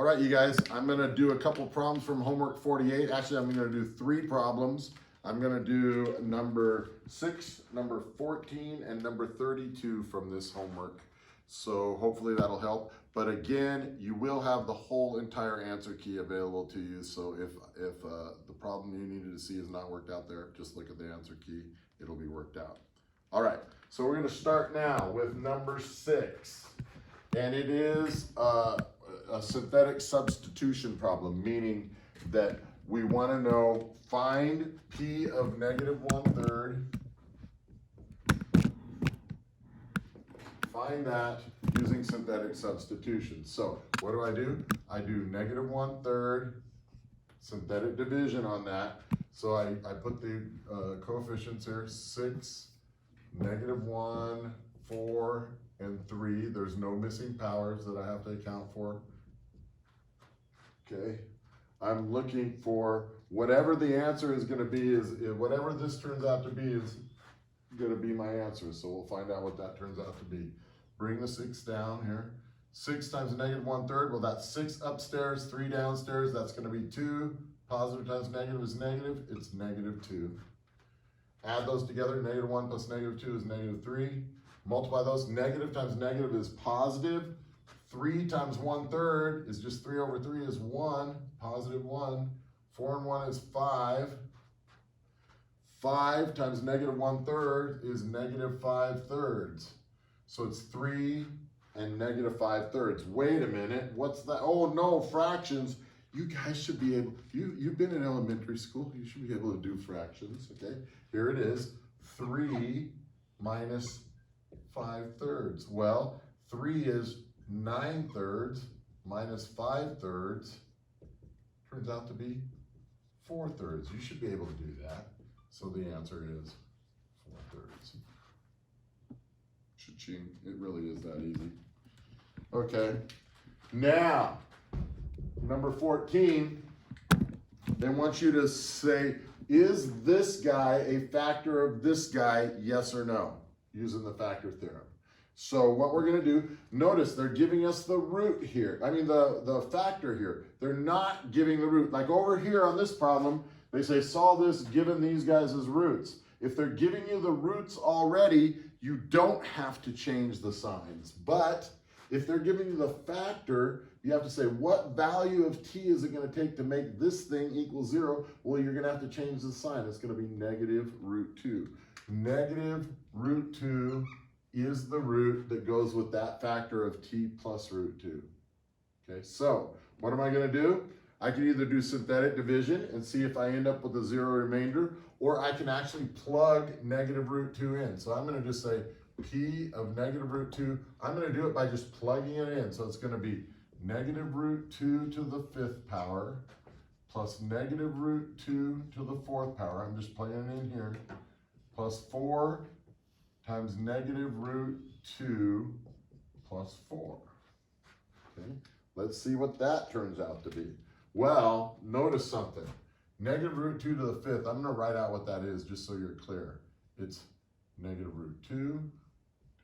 All right, you guys, I'm gonna do a couple problems from homework 48. Actually, I'm gonna do 3 problems. I'm gonna do number 6, number 14, and number 32 from this homework. So hopefully that'll help. But again, you will have the whole entire answer key available to you. So if the problem you needed to see is not worked out there, just look at the answer key. It'll be worked out. All right, so we're gonna start now with number 6. And it is a synthetic substitution problem, meaning that we want to know, find P of negative 1/3. Find that using synthetic substitution. So what do? I do negative 1/3 synthetic division on that. So I put the coefficients here, 6, -1, 4, and 3. There's no missing powers that I have to account for. Okay, I'm looking for whatever the answer is going to be, whatever this turns out to be is going to be my answer. So we'll find out what that turns out to be. Bring the 6 down here. 6 times negative 1/3, well, that's 6 upstairs, 3 downstairs. That's going to be 2. Positive times negative is negative. It's -2. Add those together. -1 plus -2 is -3. Multiply those. Negative times negative is positive. 3 times 1/3 is just 3 over 3 is 1, positive 1. 4 and 1 is 5. 5 times negative 1/3 is -5/3. So it's 3 and -5/3. Wait a minute, what's that? Oh no, fractions. You guys should be able, you've been in elementary school, you should be able to do fractions, okay? Here it is, 3 minus 5/3. Well, 3 is 9/3 minus 5/3 turns out to be 4/3. You should be able to do that. So the answer is 4/3. Cha-ching. It really is that easy. Okay. Now, number 14, they want you to say, is this guy a factor of this guy, yes or no, using the factor theorem. So what we're going to do, notice they're giving us the root here. I mean the factor here. They're not giving the root. Like over here on this problem, they say solve this given these guys as roots. If they're giving you the roots already, you don't have to change the signs. But if they're giving you the factor, you have to say what value of t is it going to take to make this thing equal 0? Well, you're going to have to change the sign. It's going to be -√2. -√2 is the root that goes with that factor of t plus √2. Okay, so what am I going to do? I can either do synthetic division and see if I end up with a 0 remainder, or I can actually plug -√2 in. So I'm going to just say p of -√2. I'm going to do it by just plugging it in. So it's going to be -√2 to the 5th power plus -√2 to the 4th power. I'm just plugging it in here. Plus 4 times -√2 plus 4. Okay, let's see what that turns out to be. Well, notice something. -√2 to the 5th, I'm going to write out what that is just so you're clear. It's -√2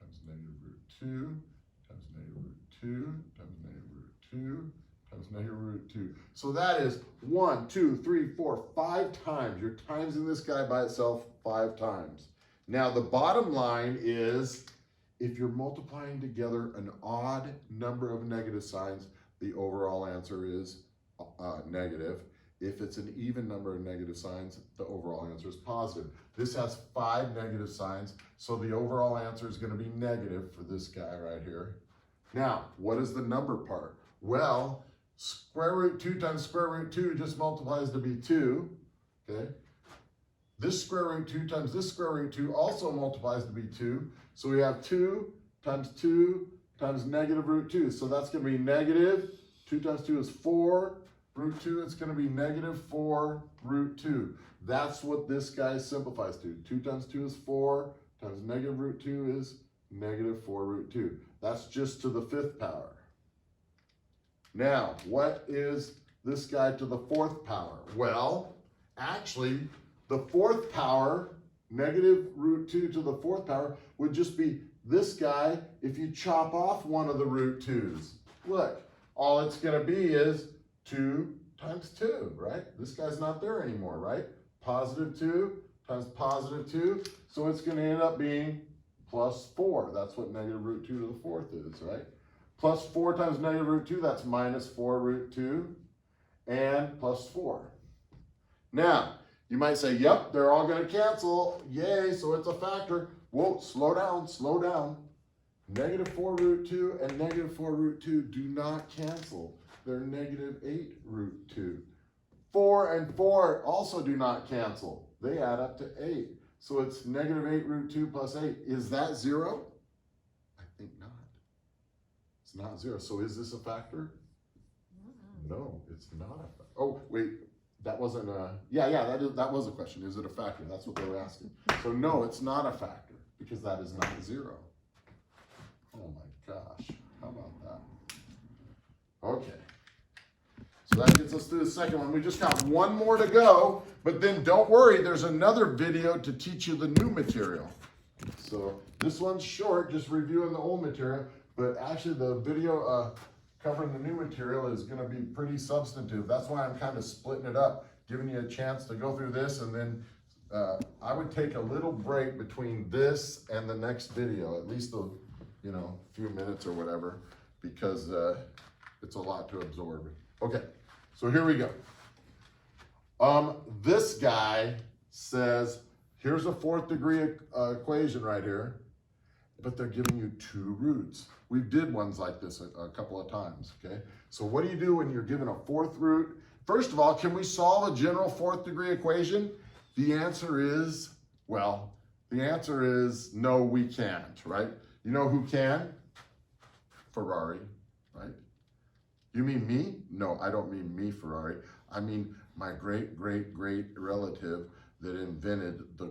times -√2 times -√2 times -√2 times -√2. So that is 1, 2, 3, 4, 5 times. You're timesing this guy by itself 5 times. Now the bottom line is, if you're multiplying together an odd number of negative signs, the overall answer is negative. If it's an even number of negative signs, the overall answer is positive. This has 5 negative signs, so the overall answer is going to be negative for this guy right here. Now, what is the number part? Well, √2 times √2 just multiplies to be 2, okay? This √2 times this √2 also multiplies to be 2. So we have 2 times -√2. So that's going to be negative. 2 times 2 is 4. √2, it's going to be -4 √2. That's what this guy simplifies to. 2 times 2 is 4, times -√2 is -4 √2. That's just to the 5th power. Now, what is this guy to the 4th power? Well, actually, the 4th power, -√2 to the 4th power, would just be this guy if you chop off one of the √2's. Look, all it's gonna be is 2 times 2, right? This guy's not there anymore, right? Positive 2 times positive 2, so it's gonna end up being plus 4. That's what negative root 2 to the 4th is, right? Plus 4 times negative root 2, that's minus 4 root 2, and plus 4. Now, you might say, yep, they're all going to cancel. Yay, so it's a factor. Whoa, slow down, slow down. Negative 4 root 2 and negative 4 root 2 do not cancel. They're negative 8 root 2. 4 and 4 also do not cancel. They add up to 8. So it's negative 8 root 2 plus 8. Is that 0? I think not. It's not 0. So is this a factor? No, it's not a factor. Oh, wait. That wasn't a, that was a question. Is it a factor? That's what they were asking. So no, it's not a factor because that is not 0. Oh my gosh, how about that? Okay, so that gets us through the second one. We just got one more to go, but then don't worry, there's another video to teach you the new material. So this one's short, just reviewing the old material, but actually the video covering the new material is going to be pretty substantive. That's why I'm kind of splitting it up, giving you a chance to go through this, and then I would take a little break between this and the next video, at least a few minutes or whatever, because it's a lot to absorb. Okay, so here we go. This guy says, here's a 4th degree equation right here, but they're giving you 2 roots. We did ones like this a couple of times, okay? So what do you do when you're given a 4th root? First of all, can we solve a general 4th degree equation? The answer is, well, the answer is no, we can't, right? You know who can? Ferrari, right? You mean me? No, I don't mean me, Ferrari. I mean my great, great, great relative that invented the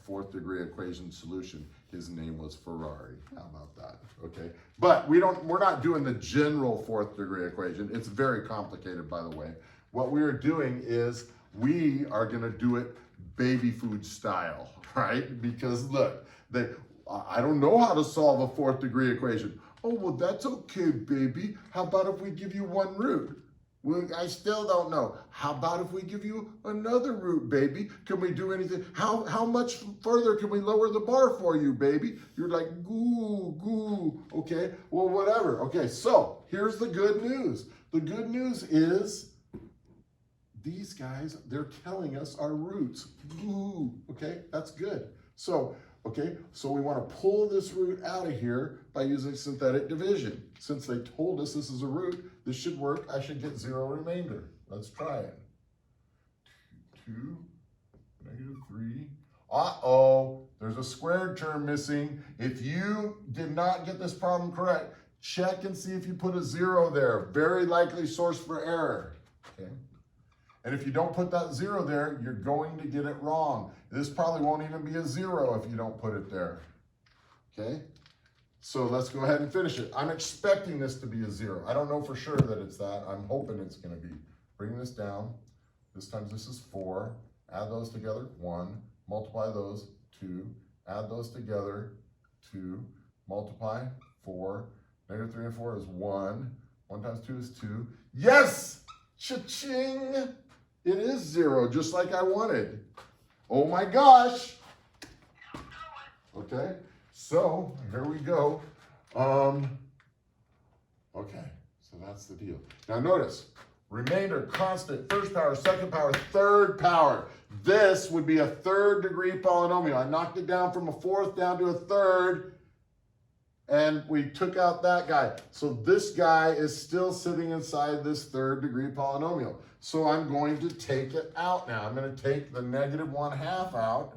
4th degree equation solution. His name was Ferrari. How about that? Okay, but we're not doing the general 4th degree equation. It's very complicated, by the way. What we are doing is we are going to do it baby food style, right? Because look, I don't know how to solve a 4th degree equation. Oh, well, that's okay, baby. How about if we give you 1 root? Well, I still don't know. How about if we give you another root, baby? Can we do anything? How much further can we lower the bar for you, baby? You're like, goo. Okay, well, whatever. Okay, so here's the good news. The good news is these guys, they're telling us our roots. Goo, okay, that's good. So, okay, so we want to pull this root out of here by using synthetic division. Since they told us this is a root, this should work. I should get 0 remainder. Let's try it. 2, negative 3. Uh-oh, there's a squared term missing. If you did not get this problem correct, check and see if you put a 0 there. Very likely source for error. Okay. And if you don't put that 0 there, you're going to get it wrong. This probably won't even be a 0 if you don't put it there. Okay? So let's go ahead and finish it. I'm expecting this to be a 0. I don't know for sure that it's that. I'm hoping it's going to be. Bring this down. This times this is 4. Add those together, 1. Multiply those, 2. Add those together, 2. Multiply, 4. Negative 3 and 4 is 1. 1 times 2 is 2. Yes! Cha-ching! It is 0, just like I wanted. Oh my gosh! Okay, so here we go. Okay, so that's the deal. Now notice, remainder, constant, first power, second power, third power. This would be a 3rd degree polynomial. I knocked it down from a 4th down to a 3rd, and we took out that guy. So this guy is still sitting inside this 3rd degree polynomial. So I'm going to take it out now. I'm going to take the negative 1/2 out,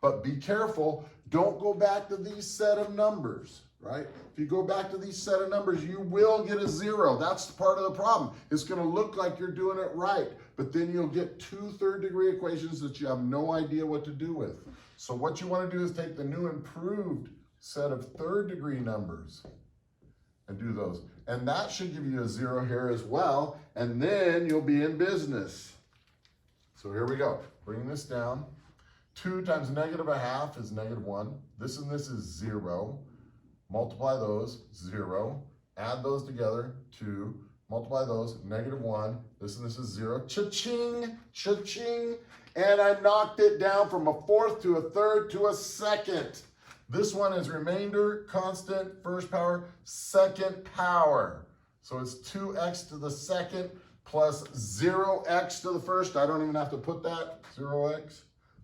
but be careful. Don't go back to these set of numbers, right? If you go back to these set of numbers, you will get a 0. That's part of the problem. It's going to look like you're doing it right, but then you'll get 2 3rd degree equations that you have no idea what to do with. So what you want to do is take the new improved set of 3rd degree numbers and do those. And that should give you a 0 here as well, and then you'll be in business. So here we go. Bring this down. 2 times negative 1/2 is negative 1. This and this is 0. Multiply those, 0. add those together, 2, multiply those, -1, this and this is 0, cha-ching, cha-ching, and I knocked it down from a fourth to a third to a second. This one is remainder, constant, first power, second power. So it's 2x to the second plus 0x to the first. I don't even have to put that, 0x,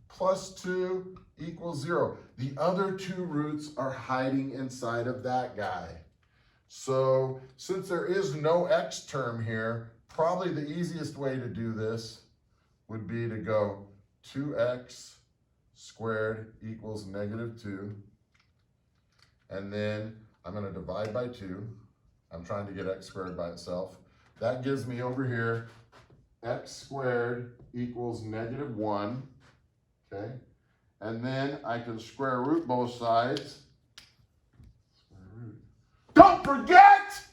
plus 2 equals 0. The other two roots are hiding inside of that guy. So since there is no x term here, probably the easiest way to do this would be to go 2x squared equals -2. And then I'm going to divide by 2. I'm trying to get x squared by itself. That gives me over here x squared equals -1. Okay? And then I can square root both sides. Square root. Don't forget!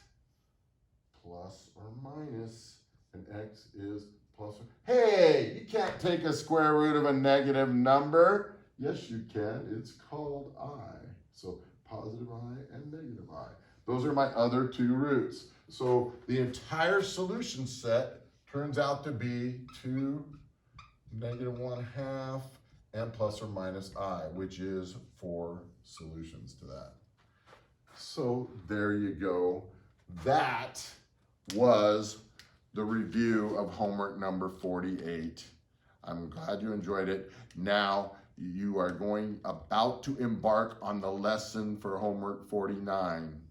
Plus or minus. And x is plus or... Hey, you can't take a square root of a negative number. Yes, you can. It's called I. So positive I and negative I. Those are my other two roots. So the entire solution set turns out to be 2, -1/2, and plus or minus I, which is 4 solutions to that. So there you go. That was the review of homework number 48. I'm glad you enjoyed it. Now you are about to embark on the lesson for homework 49.